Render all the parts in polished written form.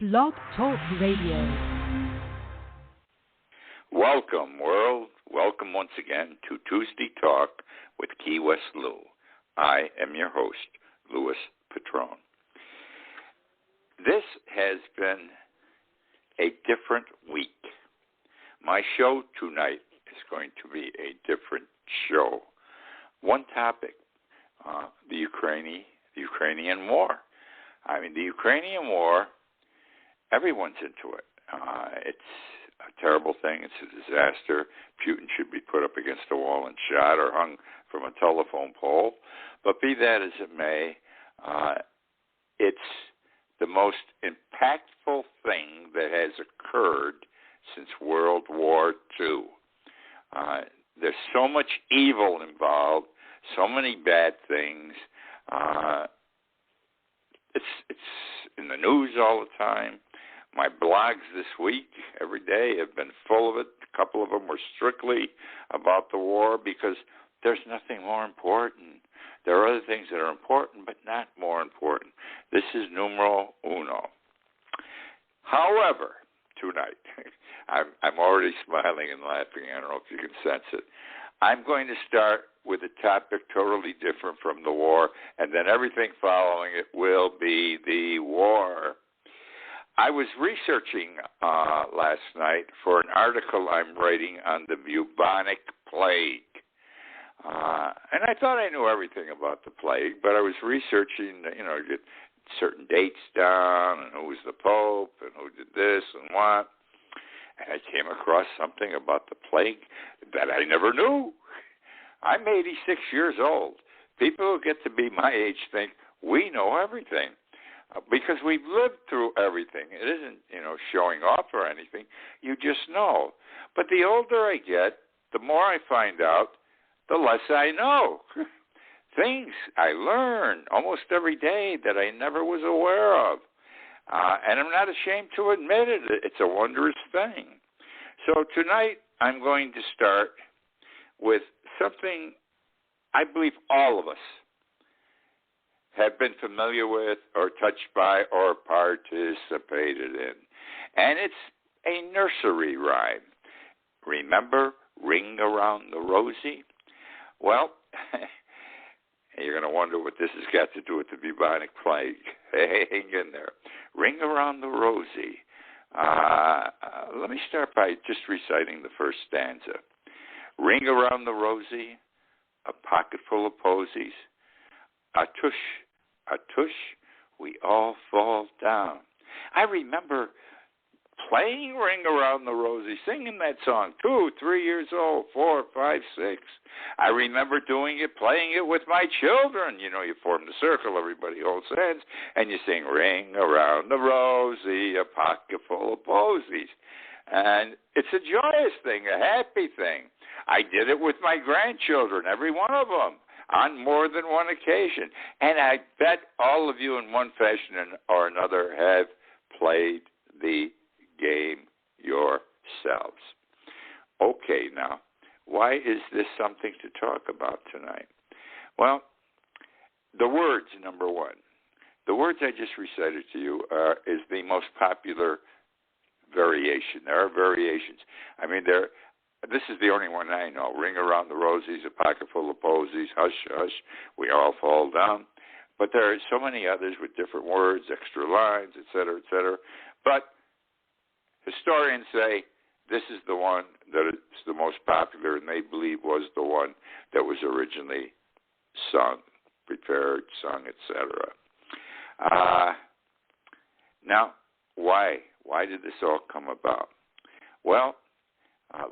Blog Talk Radio. Welcome, world. Welcome once again to Tuesday Talk with Key West Lou. I am your host, Louis Petrone. This has been a different week. My show tonight is going to be a different show. One topic, the Ukrainian war. I mean, the Ukrainian war, everyone's into it. It's a terrible thing. It's a disaster. Putin should be put up against a wall and shot or hung from a telephone pole. But be that as it may, it's the most impactful thing that has occurred since World War II. There's so much evil involved, so many bad things. It's in the news all the time. My blogs this week, every day, have been full of it. A couple of them were strictly about the war because there's nothing more important. There are other things that are important, but not more important. This is numero uno. However, tonight, I'm already smiling and laughing. I don't know if you can sense it. I'm going to start with a topic totally different from the war, and then everything following it will be the war. I was researching last night for an article I'm writing on the bubonic plague. And I thought I knew everything about the plague, but I was researching, to get certain dates down and who was the Pope and who did this and what. And I came across something about the plague that I never knew. I'm 86 years old. People who get to be my age think we know everything because we've lived through everything. It isn't, showing off or anything. You just know. But the older I get, the more I find out, the less I know. Things I learn almost every day that I never was aware of. And I'm not ashamed to admit it. It's a wondrous thing. So tonight I'm going to start with something I believe all of us have been familiar with or touched by or participated in. And it's a nursery rhyme. Remember Ring Around the Rosie? Well, you're going to wonder what this has got to do with the bubonic plague. Hang in there. Ring Around the Rosie. Let me start by just reciting the first stanza. Ring around the rosy, a pocket full of posies. A tush, we all fall down. I remember playing Ring Around the Rosie, singing that song, 2, 3 years old, 4, 5, 6. I remember doing it, playing it with my children. You form the circle, everybody holds hands, and you sing Ring Around the Rosie, a pocket full of posies. And it's a joyous thing, a happy thing. I did it with my grandchildren, every one of them, on more than one occasion. And I bet all of you in one fashion or another have played the game yourselves. Okay, now, why is this something to talk about tonight? Well, the words, number one. The words I just recited to you is the most popular variation. There are variations. I mean, this is the only one I know. Ring around the rosies, a pocket full of posies, hush, hush, we all fall down. But there are so many others with different words, extra lines, et cetera, et cetera. But historians say this is the one that is the most popular, and they believe was the one that was originally sung, prepared, sung, etc. Now, why? Why did this all come about? Well,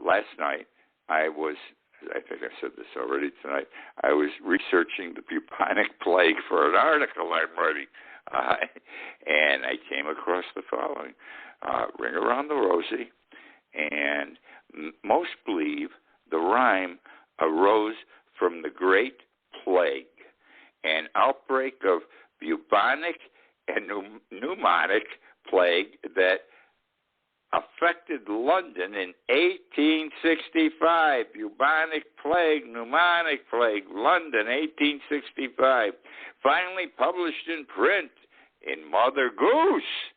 last night I think I said this already tonight, I was researching the bubonic plague for an article I'm writing, and I came across the following. Ring Around the Rosie, and most believe the rhyme arose from the Great Plague, an outbreak of bubonic and pneumonic plague that affected London in 1865. Bubonic plague, pneumonic plague, London, 1865. Finally published in print in Mother Goose,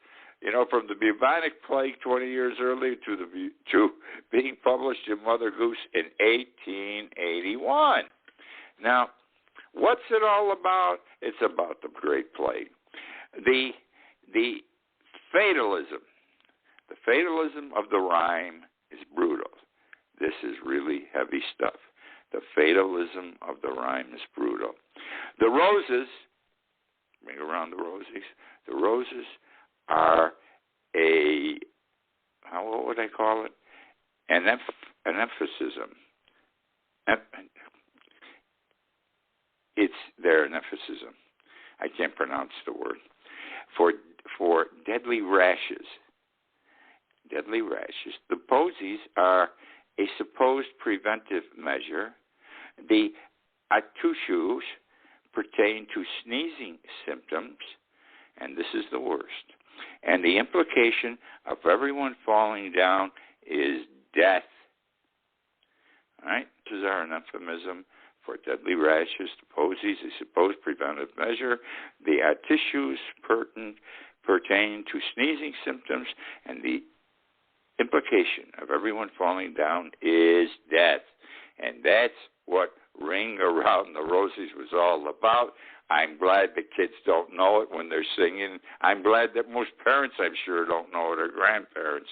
from the bubonic plague 20 years earlier to being published in Mother Goose in 1881. Now, what's it all about? It's about the Great Plague. The fatalism of the rhyme is brutal. This is really heavy stuff. The fatalism of the rhyme is brutal. The roses, bring around the rosies. The roses are what would I call it? An emphasis. They're an emphasis. I can't pronounce the word. For deadly rashes. Deadly rashes. The posies are a supposed preventive measure. The attouchures pertain to sneezing symptoms, and this is the worst. And the implication of everyone falling down is death. All right? These are an euphemism for deadly rashes. The posies, a supposed preventive measure. The attouchures pertain to sneezing symptoms, and the implication of everyone falling down is death. And that's what Ring Around the Rosies was all about. I'm glad the kids don't know it when they're singing. I'm glad that most parents, I'm sure, don't know it, or grandparents,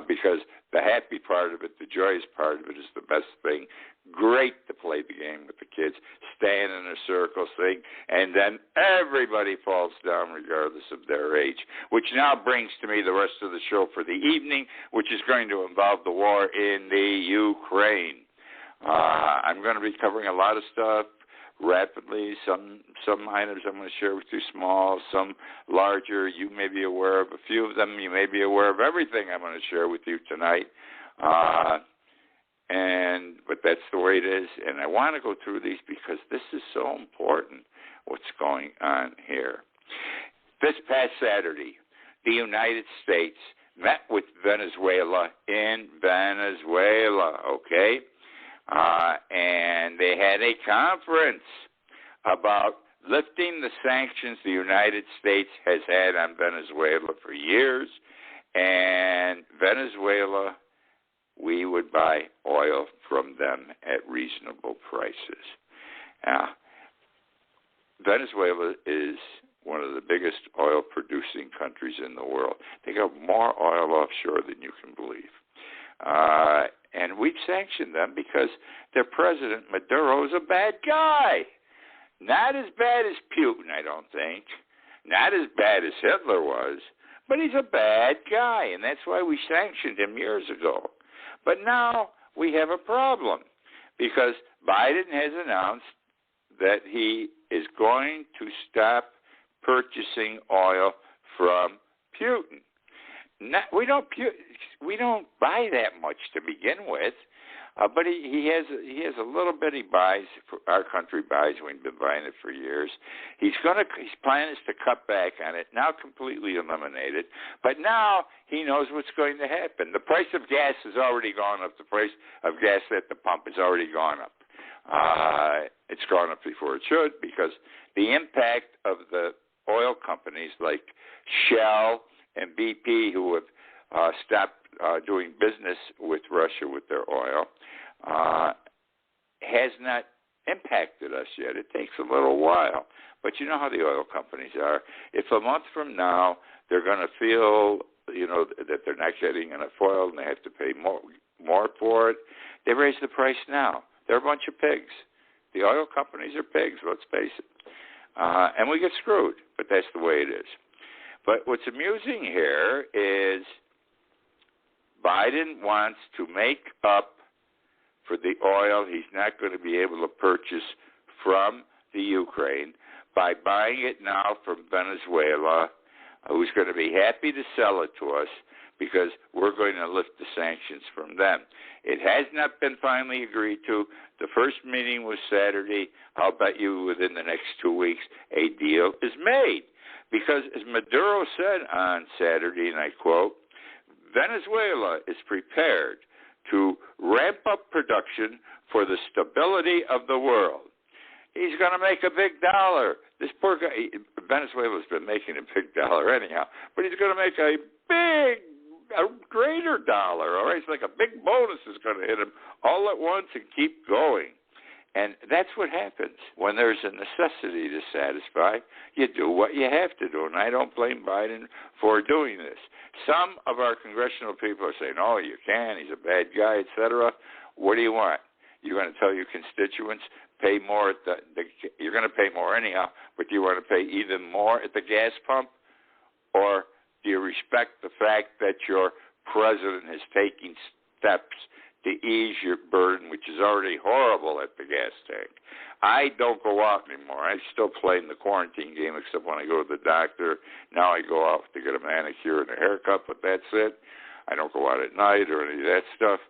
because the happy part of it, the joyous part of it, is the best thing. Great to play the game with the kids, stand in a circle, sing, and then everybody falls down regardless of their age, which now brings to me the rest of the show for the evening, which is going to involve the war in the Ukraine. I'm going to be covering a lot of stuff rapidly. Some items I'm going to share with you small, some larger. You may be aware of a few of them. You may be aware of everything I'm going to share with you tonight. But that's the way it is. And I want to go through these because this is so important, what's going on here. This past Saturday, the United States met with Venezuela in Venezuela, okay? And they had a conference about lifting the sanctions the United States has had on Venezuela for years. And Venezuela, we would buy oil from them at reasonable prices. Now, Venezuela is one of the biggest oil-producing countries in the world. They got more oil offshore than you can believe. And we've sanctioned them because their president, Maduro, is a bad guy. Not as bad as Putin, I don't think. Not as bad as Hitler was. But he's a bad guy, and that's why we sanctioned him years ago. But now we have a problem because Biden has announced that he is going to stop purchasing oil from Putin. We don't buy that much to begin with, but he has a little bit he buys. Our country buys. We've been buying it for years. His plan is to cut back on it, now completely eliminate it. But now he knows what's going to happen. The price of gas has already gone up. The price of gas at the pump has already gone up. It's gone up before it should because the impact of the oil companies like Shell and BP, who have stopped doing business with Russia with their oil, has not impacted us yet. It takes a little while. But you know how the oil companies are. If a month from now they're going to feel, that they're not getting enough oil and they have to pay more for it, they raise the price now. They're a bunch of pigs. The oil companies are pigs, let's face it. And we get screwed, but that's the way it is. But what's amusing here is Biden wants to make up for the oil he's not going to be able to purchase from the Ukraine by buying it now from Venezuela, who's going to be happy to sell it to us because we're going to lift the sanctions from them. It has not been finally agreed to. The first meeting was Saturday. I'll bet you within the next 2 weeks a deal is made. Because as Maduro said on Saturday, and I quote, Venezuela is prepared to ramp up production for the stability of the world. He's going to make a big dollar. This poor guy, Venezuela's been making a big dollar anyhow, but he's going to make a greater dollar, all right? It's like a big bonus is going to hit him all at once and keep going. And that's what happens when there's a necessity to satisfy. You do what you have to do, and I don't blame Biden for doing this. Some of our congressional people are saying, oh, you can, he's a bad guy, etc. What do you want? You're going to tell your constituents, pay more at you're going to pay more anyhow, but do you want to pay even more at the gas pump? Or do you respect the fact that your president is taking steps to ease your burden, which is already horrible at the gas tank? I don't go out anymore. I still play in the quarantine game, except when I go to the doctor. Now I go out to get a manicure and a haircut, but that's it. I don't go out at night or any of that stuff.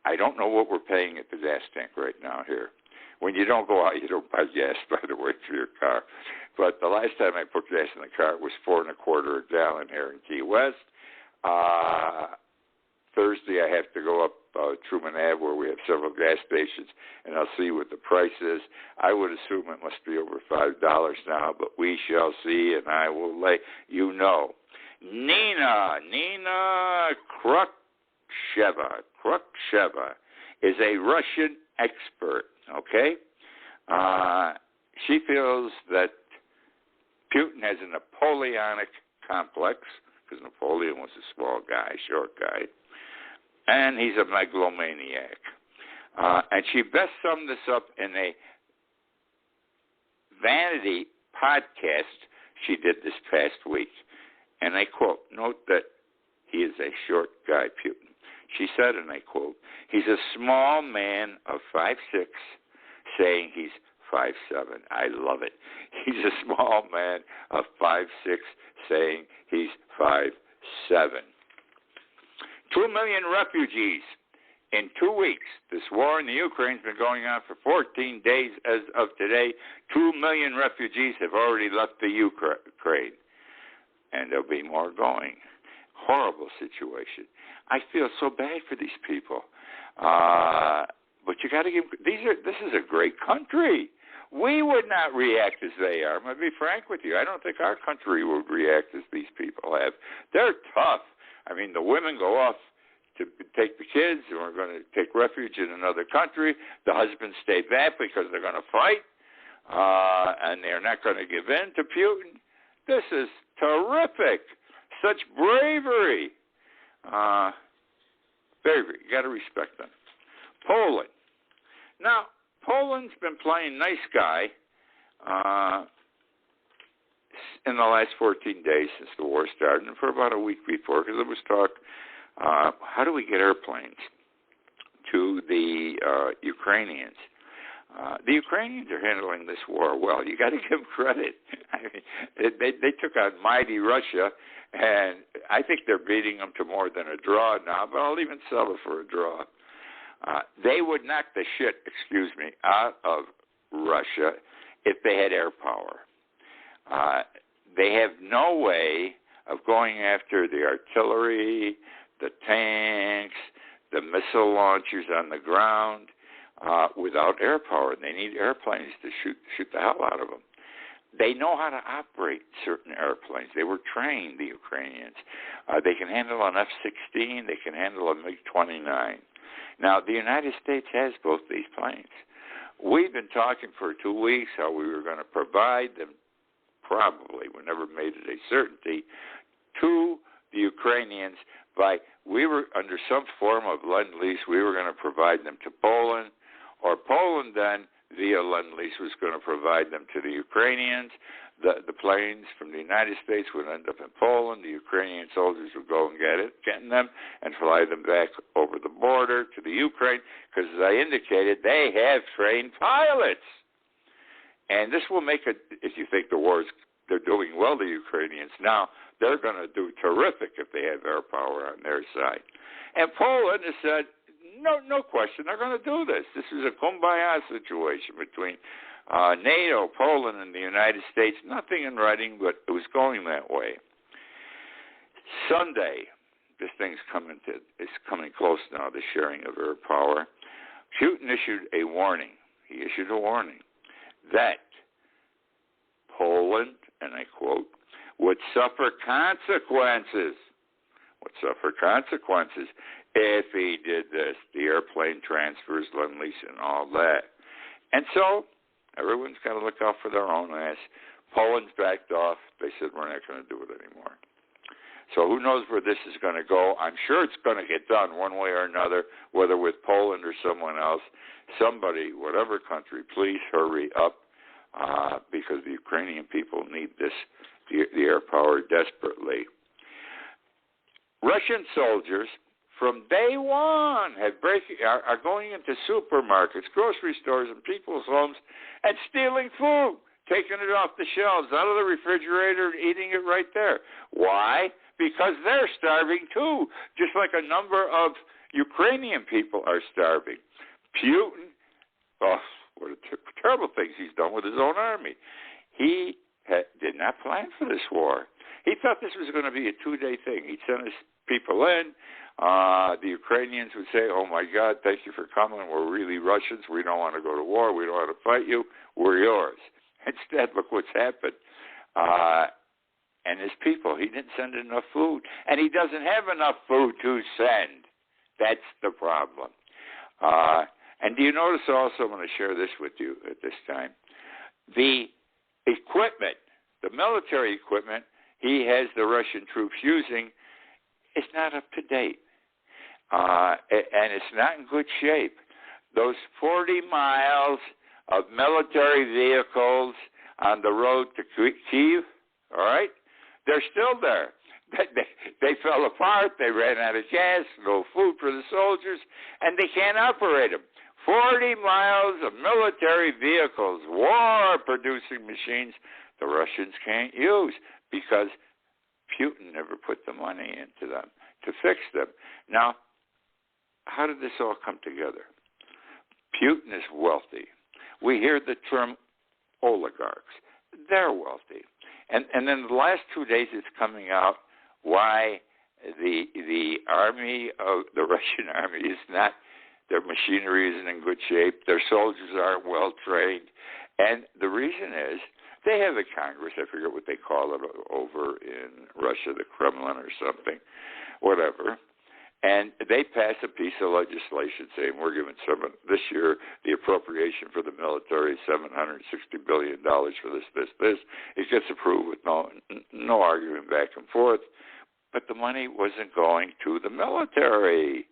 I don't know what we're paying at the gas tank right now here. When you don't go out, you don't buy gas, by the way, for your car. But the last time I put gas in the car, it was $4.25 a gallon here in Key West. Thursday, I have to go up Truman Ave, where we have several gas stations, and I'll see what the price is. I would assume it must be over $5 now, but we shall see, and I will let you know. Nina Khrushcheva is a Russian expert, okay? She feels that Putin has a Napoleonic complex, because Napoleon was a small guy, short guy, and he's a megalomaniac. And she best summed this up in a Vanity podcast she did this past week. And I quote, note that he is a short guy, Putin. She said, and I quote, he's a small man of 5'6", saying he's 5'7". I love it. He's a small man of 5'6", saying he's 5'7". 2 million refugees in 2 weeks. This war in the Ukraine's been going on for 14 days as of today. 2 million refugees have already left the Ukraine, and there'll be more going. Horrible situation. I feel so bad for these people. But you got to give this is a great country. We would not react as they are. I'm going to be frank with you. I don't think our country would react as these people have. They're tough. I mean, the women go off to take the kids and we're going to take refuge in another country. The husbands stay back because they're going to fight, and they're not going to give in to Putin. This is terrific. Such bravery. Bravery. You got to respect them. Poland. Now, Poland's been playing nice guy in the last 14 days since the war started, and for about a week before, because there was talk, how do we get airplanes to the Ukrainians? The Ukrainians are handling this war well. You got to give them credit. I mean, they took on mighty Russia, and I think they're beating them to more than a draw now, but I'll even settle for a draw. They would knock the shit, out of Russia if they had air power. They have no way of going after the artillery, the tanks, the missile launchers on the ground without air power. They need airplanes to shoot the hell out of them. They know how to operate certain airplanes. They were trained, the Ukrainians. They can handle an F-16. They can handle a MiG-29. Now, the United States has both these planes. We've been talking for 2 weeks how we were going to provide them, probably, we never made it a certainty, to the Ukrainians we were under some form of Lend-Lease, we were going to provide them to Poland, or Poland then, via Lend-Lease, was going to provide them to the Ukrainians. The planes from the United States would end up in Poland. The Ukrainian soldiers would go and get them and fly them back over the border to the Ukraine, because as I indicated, they have trained pilots. And this will make if you think they're doing well, the Ukrainians now, they're going to do terrific if they have air power on their side. And Poland has said, no question, they're going to do this. This is a kumbaya situation between NATO, Poland, and the United States. Nothing in writing, but it was going that way. Sunday, this thing's it's coming close now, the sharing of air power. Putin issued a warning. He issued a warning that Poland, and I quote, would suffer consequences if he did this, the airplane transfers, Lend-Lease, and all that. And so everyone's got to look out for their own ass. Poland's backed off. They said, we're not going to do it anymore. So who knows where this is going to go. I'm sure it's going to get done one way or another, whether with Poland or someone else. Somebody, whatever country, please hurry up because the Ukrainian people need the air power desperately. Russian soldiers from day one are going into supermarkets, grocery stores, and people's homes and stealing food, taking it off the shelves, out of the refrigerator, and eating it right there. Why? Because they're starving too, just like a number of Ukrainian people are starving. Putin, what terrible things he's done with his own army. He did not plan for this war. He thought this was going to be a 2-day thing. He'd send his people in. The Ukrainians would say, oh, my God, thank you for coming. We're really Russians. We don't want to go to war. We don't want to fight you. We're yours. Instead, look what's happened. And his people, he didn't send enough food. And he doesn't have enough food to send. That's the problem. And do you notice also, I'm going to share this with you at this time, the equipment, the military equipment he has the Russian troops using is not up to date. And it's not in good shape. Those 40 miles of military vehicles on the road to Kyiv, all right, they're still there. They fell apart. They ran out of gas, no food for the soldiers, and they can't operate them. 40 miles of military vehicles, war-producing machines, the Russians can't use because Putin never put the money into them to fix them. Now, how did this all come together? Putin is wealthy. We hear the term oligarchs. They're wealthy. And then the last 2 days it's coming out why the army of the Russian army is not, their machinery isn't in good shape, their soldiers aren't well trained, and the reason is they have a Congress, I forget what they call it over in Russia, the Kremlin or something, whatever, and they pass a piece of legislation saying we're giving this year the appropriation for the military is $760 billion for this. It gets approved with no argument back and forth. But the money wasn't going to the military.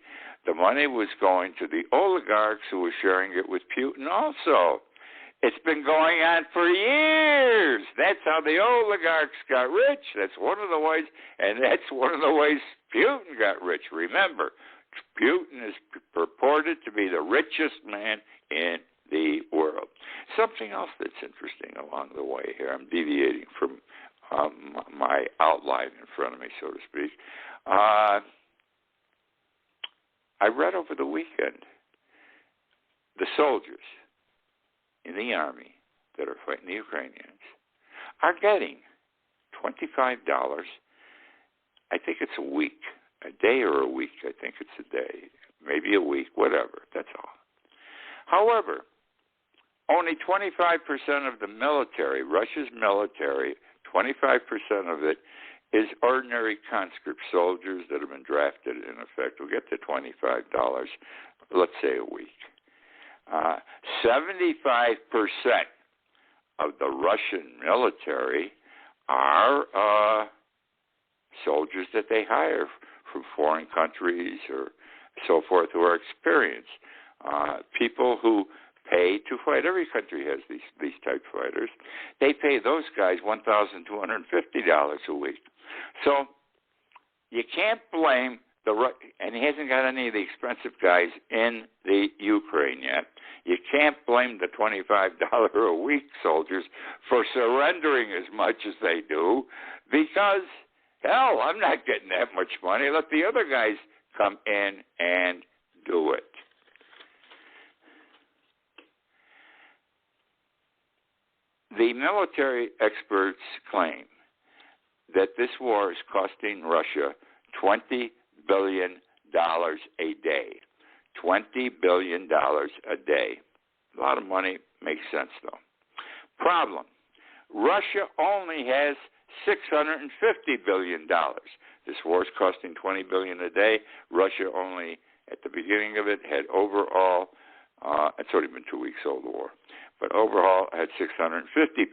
The money was going to the oligarchs who were sharing it with Putin also. It's been going on for years. That's how the oligarchs got rich. That's one of the ways, and that's one of the ways Putin got rich. Remember, Putin is purported to be the richest man in the world. Something else that's interesting along the way here, I'm deviating from my outline in front of me, so to speak. I read over the weekend the soldiers in the army that are fighting the Ukrainians are getting $25. I think it's a week, a day or a week. I think it's a day, maybe a week, whatever. That's all. However, only 25% of the military, Russia's military, 25% of it is ordinary conscript soldiers that have been drafted, in effect, will get to $25, let's say a week. 75% of the Russian military are soldiers that they hire from foreign countries or so forth who are experienced. People who pay to fight. Every country has these type fighters. They pay those guys $1,250 a week. So you can't blame and he hasn't got any of the expensive guys in the Ukraine yet. You can't blame the $25 a week soldiers for surrendering as much as they do because, hell, I'm not getting that much money. Let the other guys come in and do it. The military experts claim that this war is costing Russia $20 billion a day. $20 billion a day. A lot of money, makes sense though. Problem, Russia only has $650 billion. This war is costing $20 billion a day. Russia only, at the beginning of it, had overall, it's only been 2 weeks old, the war, but overall had $650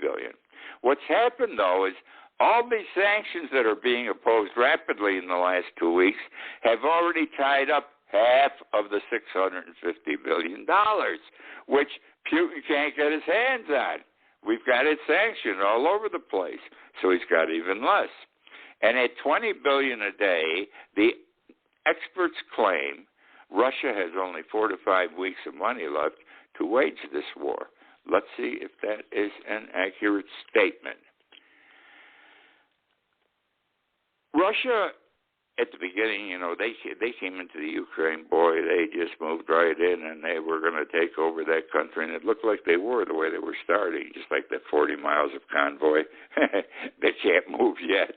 billion. What's happened, though, is all these sanctions that are being opposed rapidly in the last 2 weeks have already tied up half of the $650 billion, which Putin can't get his hands on. We've got it sanctioned all over the place, so he's got even less. And at $20 billion a day, the experts claim Russia has only 4 to 5 weeks of money left to wage this war. Let's see if that is an accurate statement. Russia, at the beginning, they came into the Ukraine. Boy, they just moved right in, and they were going to take over that country. And it looked like they were the way they were starting, just like that 40 miles of convoy. They can't move yet.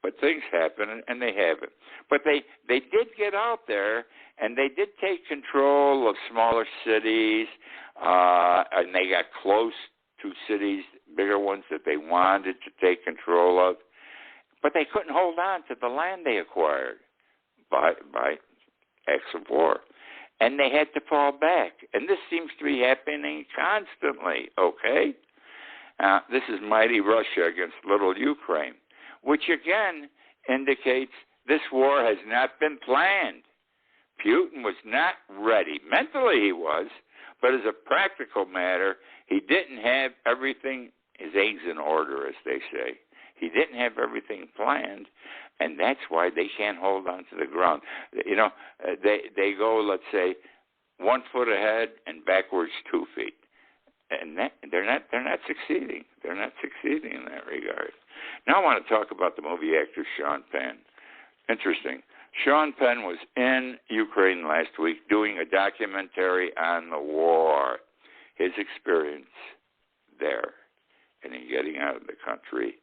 But things happen, and they haven't. But they did get out there, and they did take control of smaller cities, and they got close to cities, bigger ones that they wanted to take control of. But they couldn't hold on to the land they acquired by acts of war. And they had to fall back. And this seems to be happening constantly, okay? This is mighty Russia against little Ukraine, which again indicates this war has not been planned. Putin was not ready. Mentally he was, but as a practical matter, he didn't have everything, his eggs in order, as they say. He didn't have everything planned, and that's why they can't hold on to the ground. They go, let's say, 1 foot ahead and backwards 2 feet, and they're not succeeding. They're not succeeding in that regard. Now I want to talk about the movie actor Sean Penn. Interesting. Sean Penn was in Ukraine last week doing a documentary on the war, his experience there, and in getting out of the country.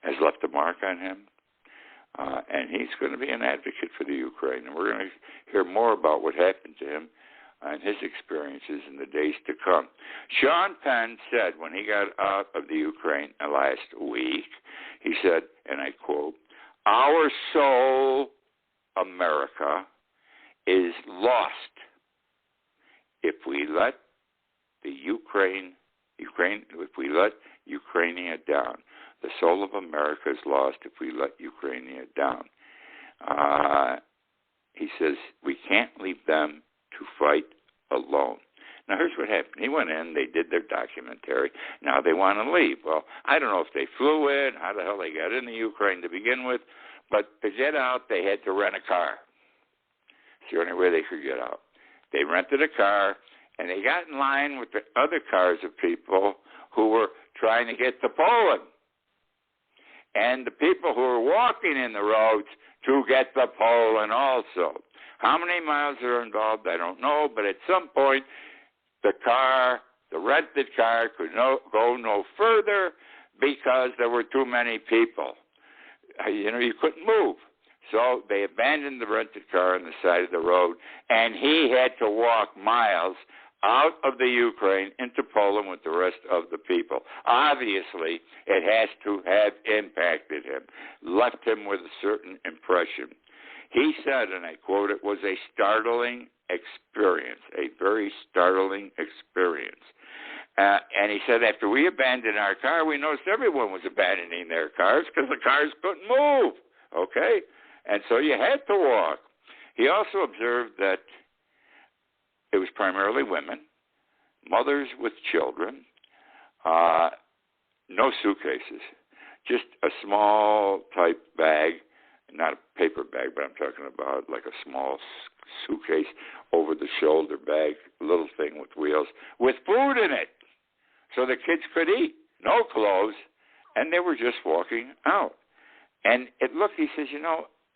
Has left a mark on him, and he's going to be an advocate for the Ukraine. And we're going to hear more about what happened to him and his experiences in the days to come. Sean Penn said when he got out of the Ukraine last week, he said, and I quote, "Our soul, America, is lost if we let if we let Ukraine down. The soul of America is lost if we let Ukraine down." He says, we can't leave them to fight alone. Now, here's what happened. He went in, they did their documentary. Now they want to leave. Well, I don't know if they flew in, how the hell they got into Ukraine to begin with, but to get out, they had to rent a car. It's the only way they could get out. They rented a car, and they got in line with the other cars of people who were trying to get to Poland. And the people who were walking in the roads to get to Poland also. How many miles are involved, I don't know, but at some point, the rented car could go no further because there were too many people. You couldn't move. So they abandoned the rented car on the side of the road, and he had to walk miles out of the Ukraine into Poland with the rest of the people. Obviously, it has to have impacted him, left him with a certain impression. He said, and I quote, "It was a startling experience, a very startling experience." And he said, after we abandoned our car, we noticed everyone was abandoning their cars because the cars couldn't move, okay? And so you had to walk. He also observed that it was primarily women, mothers with children, no suitcases, just a small type bag, not a paper bag, but I'm talking about like a small suitcase over the shoulder bag, a little thing with wheels, with food in it, so the kids could eat, no clothes, and they were just walking out. And he says,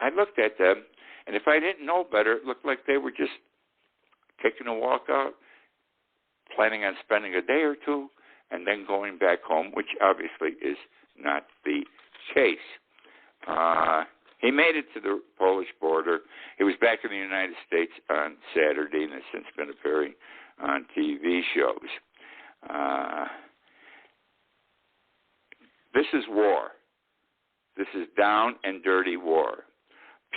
I looked at them, and if I didn't know better, it looked like they were just taking a walk out, planning on spending a day or two, and then going back home, which obviously is not the case. He made it to the Polish border. He was back in the United States on Saturday and has since been appearing on TV shows. This is war. This is down and dirty war.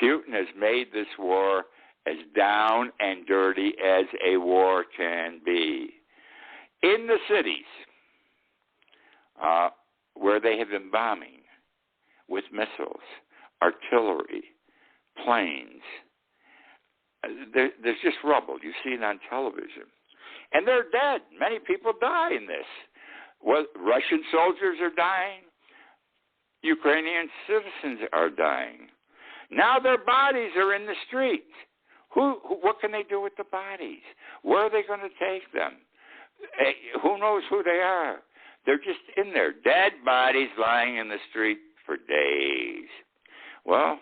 Putin has made this war as down and dirty as a war can be. In the cities where they have been bombing with missiles, artillery, planes, there's just rubble. You see it on television. And they're dead. Many people die in this. Well, Russian soldiers are dying. Ukrainian citizens are dying. Now their bodies are in the streets. What can they do with the bodies? Where are they going to take them? Who knows who they are? They're just in there, dead bodies lying in the street for days. Well,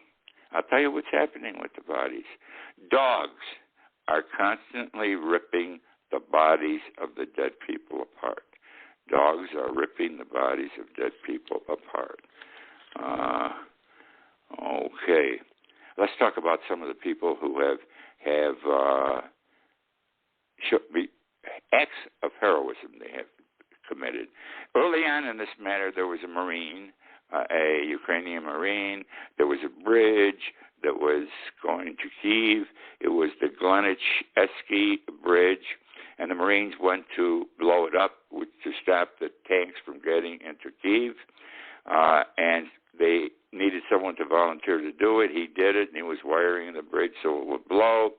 I'll tell you what's happening with the bodies. Dogs are constantly ripping the bodies of the dead people apart. Dogs are ripping the bodies of dead people apart. Okay. Let's talk about some of the people who have acts of heroism they have committed. Early on in this matter, there was a Marine, a Ukrainian Marine. There was a bridge that was going to Kyiv. It was the Glenitch-Esky Bridge, and the Marines went to blow it up to stop the tanks from getting into Kyiv, and they needed someone to volunteer to do it. He did it, and he was wiring the bridge so it would blow,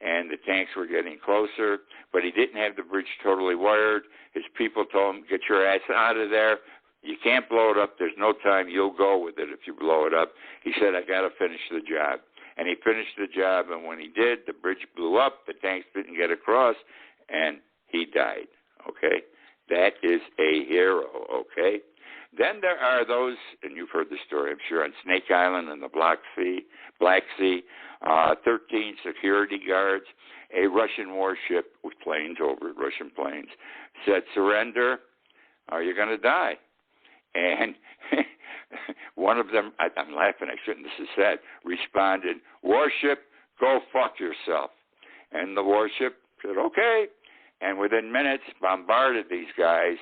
and the tanks were getting closer, but he didn't have the bridge totally wired. His people told him, get your ass out of there. You can't blow it up. There's no time. You'll go with it if you blow it up. He said, I got to finish the job. And he finished the job, and when he did, the bridge blew up, the tanks didn't get across, and he died, okay? That is a hero, okay? Then there are those, and you've heard the story, I'm sure, on Snake Island and the Black Sea, 13 security guards, a Russian warship with planes over it, Russian planes, said, surrender or you're going to die. And one of them, I'm laughing, I shouldn't have said, responded, warship, go fuck yourself. And the warship said, okay. And within minutes, bombarded these guys,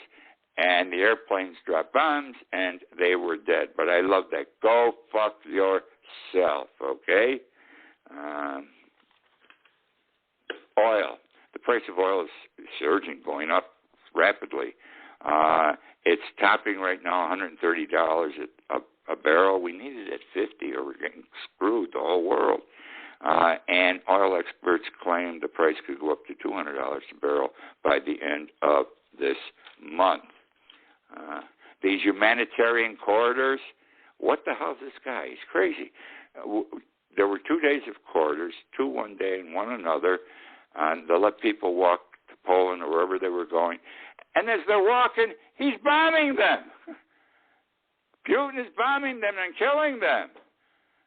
and the airplanes dropped bombs, and they were dead. But I love that. Go fuck yourself, okay? Oil. The price of oil is surging, going up rapidly. It's topping right now $130 a barrel. We need it at $50 or we're getting screwed, the whole world. And oil experts claim the price could go up to $200 a barrel by the end of this month. These humanitarian corridors, what the hell is this guy? He's crazy. There were 2 days of corridors, 2 one day and one another. They'll let people walk to Poland or wherever they were going. And as they're walking, he's bombing them. Putin is bombing them and killing them.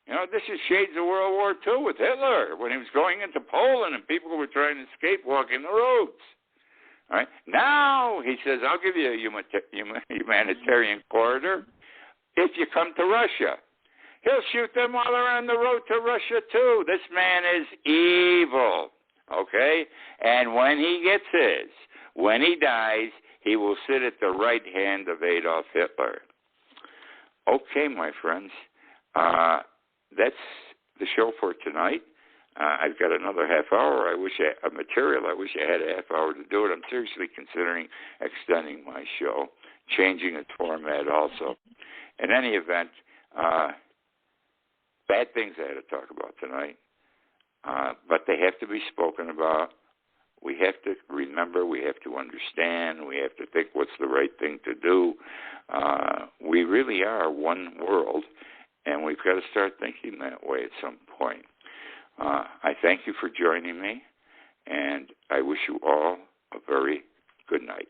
You know, this is shades of World War II with Hitler when he was going into Poland and people were trying to escape walking the roads. All right. Now, he says, I'll give you a humanitarian corridor if you come to Russia. He'll shoot them while they're on the road to Russia, too. This man is evil, okay? And when he gets his, when he dies, he will sit at the right hand of Adolf Hitler. Okay, my friends, that's the show for tonight. I've got another half hour. I wish I had a half hour to do it. I'm seriously considering extending my show, changing its format also. In any event, bad things I had to talk about tonight, but they have to be spoken about. We have to remember, we have to understand, we have to think what's the right thing to do. We really are one world, and we've got to start thinking that way at some point. I thank you for joining me, and I wish you all a very good night.